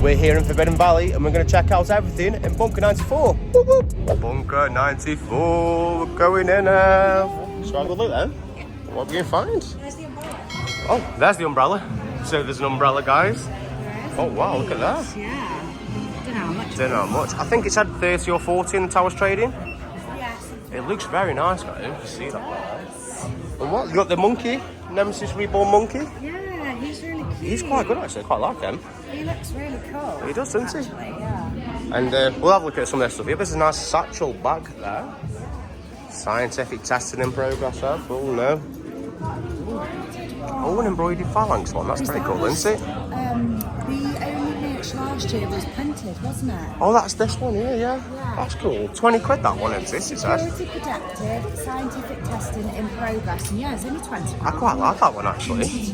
We're here in Forbidden Valley and we're going to check out everything in Bunker 94. Whoop, whoop. Bunker 94, we're going in now. Shall I have a look then? What are we going to find? There's the umbrella. Oh, there's the umbrella. So there's an umbrella, guys. Oh wow, look at that. Yeah. Don't know how much. Don't know how much. I think it's had 30 or 40 in the Towers Trading. Yes. It looks very nice, guys. You can see that. And what? You got the monkey, Nemesis Reborn monkey. Yeah, he's really cute. He's quite good actually. I quite like him. He looks really cool. He does, doesn't he? Actually, yeah. And we'll have a look at some of this stuff here. There's a nice satchel bag there. Scientific testing in progress there. Oh no. Oh, an embroidered phalanx one. That's pretty cool, isn't it? The only merch last year was printed, wasn't it? Oh, that's this one here, yeah. That's cool. 20 quid that one is this, it says. Security protected, scientific testing in progress. And yeah, it's only 20. I quite like that one actually. That is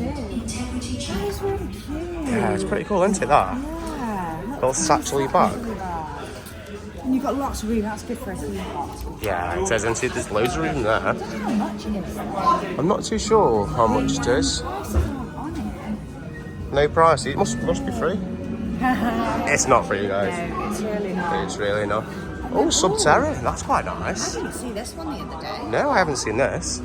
really cute. Yeah, it's pretty cool, isn't it, that? Yeah. Little satchel bag. And you've got lots of room, that's good for a theme park. Yeah, it says, isn't it? There's loads of room there. How much it is? I'm not too sure how much it is. Prices aren't on it. No price. It must be free. It's not free, guys. No, it's really not. It's really not. Oh, Subterra. That's quite I nice. didn't see this one the other day. No, I haven't seen this.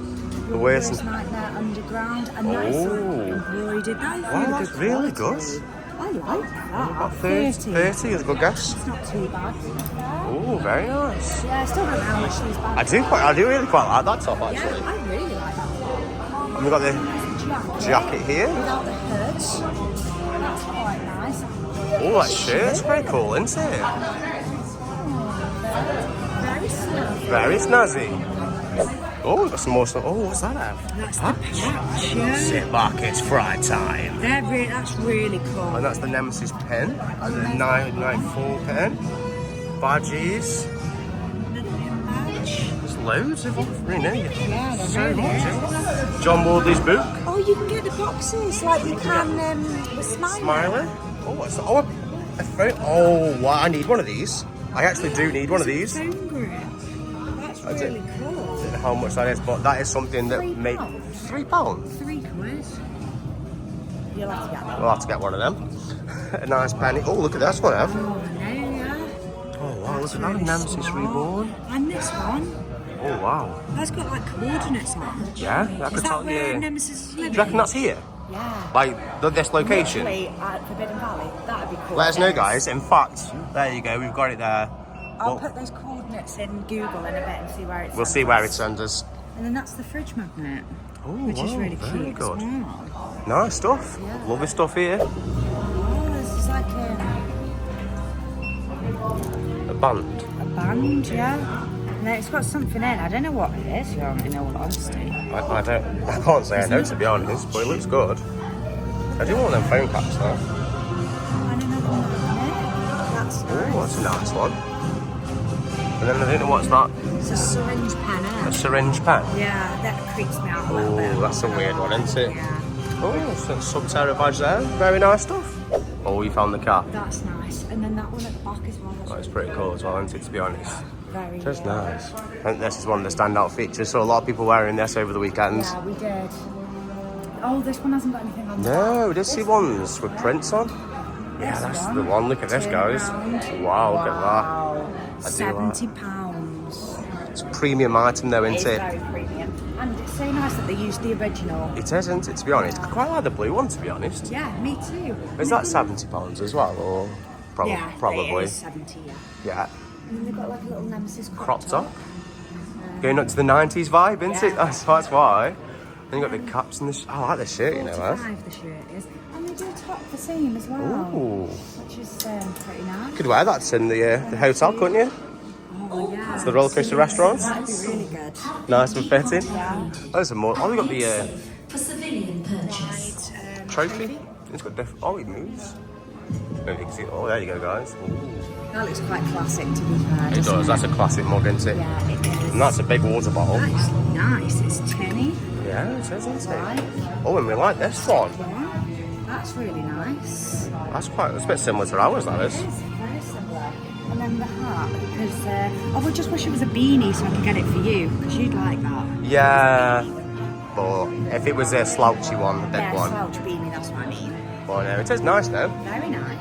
The worst. Nightmare Underground. A nice embroidered. Wow, that's really good. I like that. About 30 is a good guess. It's not too bad. Oh, very nice. Yeah, I still don't know how much these bags I do really quite like that top Yeah, actually. I really like that one. And we've got the jacket here. Without the hood. That's quite nice. Oh, that shirt's pretty cool, isn't it? Very snazzy. Very snazzy. Oh, we've got some more stuff. Oh, what's that have? That's the patch, yeah. Sit back, it's fry time. That's really cool. And that's the Nemesis pen, and the 994 pen. Badges. There's loads of them, really. Yeah, there So really much. is. Eh? John Wardley's book. Oh, you can get the boxes like you can with Smiley. Smiley. Oh, what's that? Oh, a phone. Oh, wow, I need one of these. I actually do need one of these. I Phone grip. That's really cool. don't know how much that is, but that is something that may... £3. £3? £3. You'll have to get that. We'll have to get one of them. A nice penny. Oh, look at this one, Ev. Oh, no, yeah. Oh, wow, look at that. really Nemesis smart. Reborn. And this one. Oh, wow. That's got like coordinates on. Yeah, I Is could that tell where you. Nemesis is Do living? you reckon that's here? Yeah. Like, this location? Literally at Forbidden Valley. That'd be cool. Let us know, guys. In fact, there you go. We've got it there. I'll Well, put those coordinates in Google in a bit and see where it's. we'll see where it sends us. And then that's the fridge magnet, Oh, which is wow, really very cute good. as well. Nice stuff. Yeah. Lovely stuff here. Oh, this is like A band. a band, yeah. And then it's got something in. I don't know what it is, in all honesty. I can't say I know, to be honest, but it looks good. I do want them phone caps though. And another magnet. That's nice. Oh, that's a nice one. And then I don't know what's that. It's a syringe pen, isn't A it? syringe pen. Yeah, that creeps me out a little bit. Oh, that's a weird one, isn't it? Yeah, Oh, some Subterra badge there. Very nice stuff. Oh, we found the cap. that's nice. And then that one at the back as well. That's pretty cool as well, isn't it, to be honest? Very That's good. nice. I think this is one of the standout features. So a lot of people wearing this over the weekends. Yeah, we did. Oh, this one hasn't got anything on. No, does see ones with prints on? Yeah, This that's one. the one. Look at this, Turn guys. around. Wow, look at Wow. I do like- £70. It's a premium item though, It's isn't it? very premium. And it's so nice that they used the original. It isn't it, to be honest. I quite like the blue one, to be honest. Yeah, me too. Is that £70 as well, or Yeah, probably? it is 70, yeah. Yeah. And then they've got like a little Nemesis Crop top. Going up to the 90s vibe, isn't it? Yeah. That's why. Then you got the caps and the. I like the shirt, you know, Ev. 45 the shirt is. And they do top the same as well. Ooh. Which is pretty nice. Could wear that in the hotel, couldn't you? Oh, yeah. It's the roller coaster restaurant. That'd be really good. Nice and fitting. Yeah. There's some more. Oh, we got the For civilian purchase. trophy. It's got oh, it moves. Maybe you can see. Oh, there you go, guys. Ooh. That looks quite classic to be fair. It doesn't does. That's a classic mug, isn't it? Yeah, it is. And that's a big water bottle. That is nice. It's tinny. Yeah, it is, isn't it? Right. Oh, and we like this one. Yeah. That's really nice. That's a bit similar to ours, that is. It is very similar. And then the hat, because I just wish it was a beanie so I could get it for you, because you'd like that. Yeah. But if it was a slouchy one, a big Yeah, one. slouch beanie, that's what I mean. But no, it is nice though. Very nice.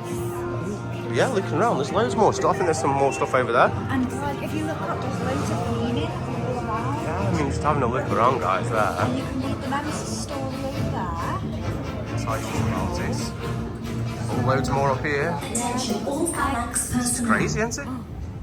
Yeah, looking around, there's loads more stuff. I think there's some more stuff over there. And like, if you look up, there's loads of beanies all around. Yeah, I mean, just having a look around, guys, And there. you can read the Nemesis story over there. That's how you feel about this. Oh, loads more up here. Attention all phalanx personnel. Crazy, isn't it?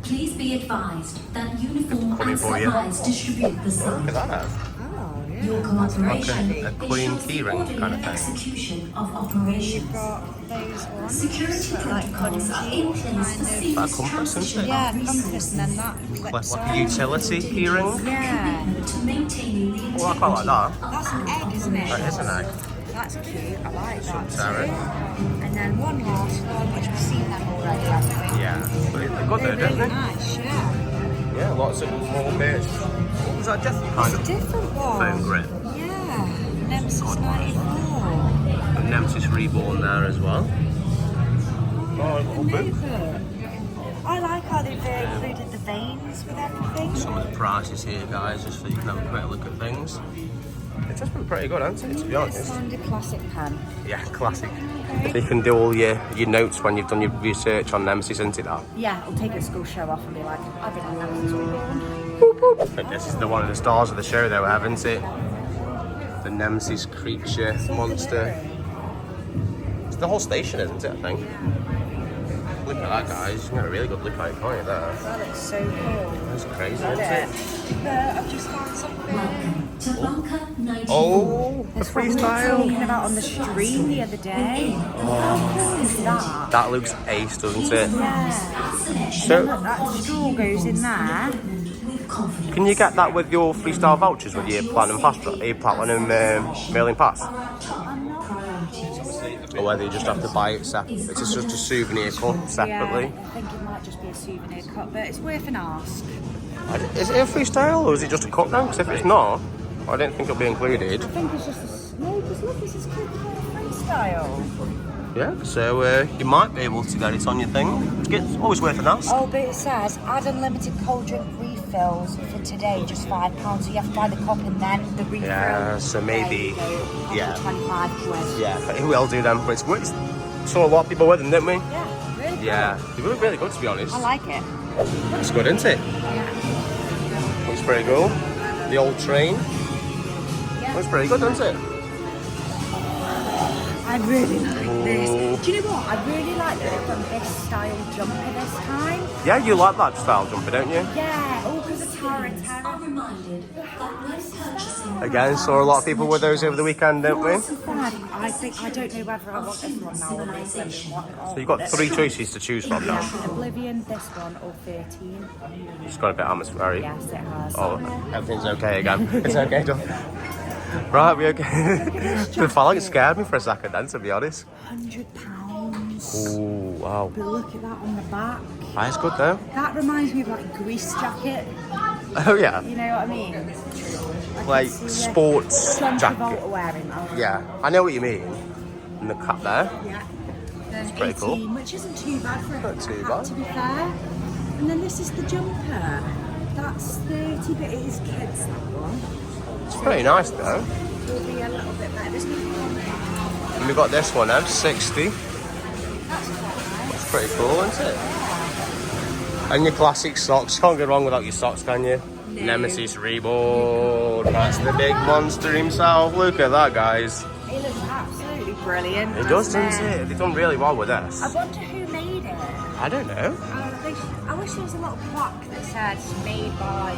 Please be advised that uniform Coming and for you. supplies distribute the Look site. at that. Oh, yeah. Your cooperation Like a queen ensures the keyring orderly kind of thing. execution of operations. Got those ones. Security protocols are in place for That seamless compass, isn't it? transition Yeah, of the compass, resources. and then that flips Like a on. utility keyring. Yeah, Commitment to maintaining the Oh, I quite like that. that's an egg, isn't it? That is an egg. That's cute. I like that Sarah. too. And then one last one, which we've seen them already, haven't we? Yeah. But they're good They're though, don't really they? nice, yeah. Yeah, lots of more bits. What was that different kind It's a of different one. foam grip? Yeah. Nemesis Good one. 94. And Nemesis Reborn there as well. Oh, a little bit. I like how they've included the veins with everything. Some of the prices here, guys, just so you can have a quick look at things. It's just been pretty good, hasn't it, to be honest? Standard classic pen. Yeah, classic. So you can do all your notes when you've done your research on Nemesis, isn't it, that? Yeah, I'll take it to school, show off, and be like, I've been on Nemesis Reborn. I think this is one of the stars of the show, though, haven't it? The Nemesis creature, monster. It's the whole station, isn't it, I think? Look at that, guys. You can get a really good look at it, can't you, there? That looks so cool. That's crazy, Look isn't at it? it. I've just found something. Welcome to Bunker 94. Oh, the That's what we were freestyle. talking about on the stream the other day. How cool is that? That looks ace, doesn't it? Yeah. So, That straw goes in there. With confidence. can you get that with your freestyle vouchers with your platinum pass, your platinum mailing pass? Or whether you just have to buy it separately? It's just a souvenir cut separately. Yeah, I think it might just be a souvenir cut, but it's worth an ask. Is it a freestyle or is it just a cut now? Because if it's not, I don't think it'll be included. I think it's just a... No, because look, this is good freestyle. Yeah, so you might be able to get it on your thing. It's always worth an ask. Oh, but it says add unlimited cold drink refills for today, just £5. So you have to buy the cup and then the refill. Yeah, so maybe- There you go, yeah. 25 quid. Yeah, but who will do them? But it's saw a lot of people with them, didn't we? Yeah, really cool. Yeah, they were really good, to be honest. I like it. Looks good, isn't it? Yeah. Looks pretty cool. The old train. Looks pretty good, doesn't it? I really like this. Do you know what? I really like that they've done this style jumper this time. Yeah, you like that style jumper, don't you? Yeah, all because of Tara and Are Tara. reminded that when purchasing Again, saw a lot of people with those over the weekend, didn't we? I don't know whether I want this one now or Oblivion. So you've got 3 choices to choose from now. Yeah, Oblivion, this one, or 13. It's got a bit atmospheric. Yes, it has. Oh, everything's okay again. It's okay, done. Right, we okay? The phalanx scared me for a second then, to be honest. £100. Oh, wow. But look at that on the back. That's good though. That reminds me of like a grease jacket. Oh yeah, You know what I mean? I can like see, sports John jacket. Travolta wearing that. Yeah, I know what you mean. And the cap there. Yeah. Then pretty 18, cool. which isn't too bad for a Not too hat, bad. to be fair. And then this is the jumper. That's 30, but it is kids, that one. It's pretty nice though. Will be a little bit better. There's nothing on there. And we've got this one now, 60. That's quite nice. It's pretty cool, isn't it? And your classic socks. Can't go wrong without your socks, can you? No. Nemesis Reborn. That's the big monster himself. Look at that, guys. It looks absolutely brilliant. It does, doesn't it? They've done really well with this. I wonder who made it. I don't know. I wish there was a little plaque that said made by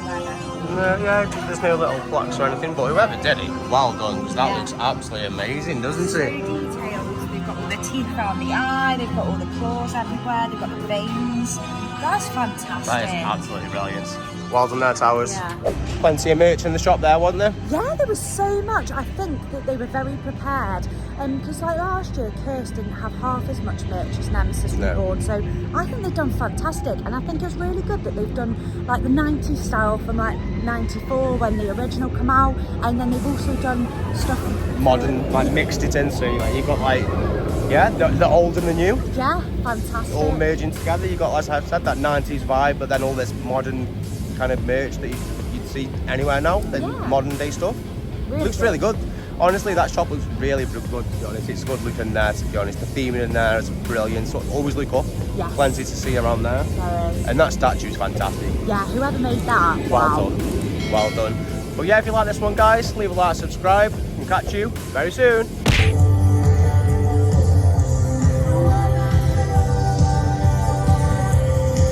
whoever. No, yeah, there's no little plaques or anything, but whoever did it, well done, because that Yeah. looks absolutely amazing, doesn't So it? detailed. They've got all the teeth around the eye, they've got all the claws everywhere, they've got the veins. That's fantastic. That is absolutely brilliant. Well done there, Towers. Yeah. Plenty of merch in the shop there, wasn't there? Yeah, there was so much. I think that they were very prepared. Because like last year, Curse didn't have half as much merch as Nemesis No. Reborn. So I think they've done fantastic. And I think it's really good that they've done like the 90s style from like 94 when the original come out. And then they've also done stuff... Modern, like mixed it in, so like, you've got like, yeah, the old and the new, Yeah, fantastic. all merging together. You've got, as I've said, that 90s vibe, but then all this modern kind of merch that you'd see anywhere now, the Yeah. modern day stuff. Really Looks good. really good. Honestly, that shop looks really good, to be honest. It's good looking there, to be honest. The theming in there is brilliant, so always look up. Yes. Plenty to see around there. There is. And that statue's fantastic. Yeah, whoever made that, Well wow. done. Well done. But yeah, if you like this one, guys, leave a like, subscribe. We'll catch you very soon.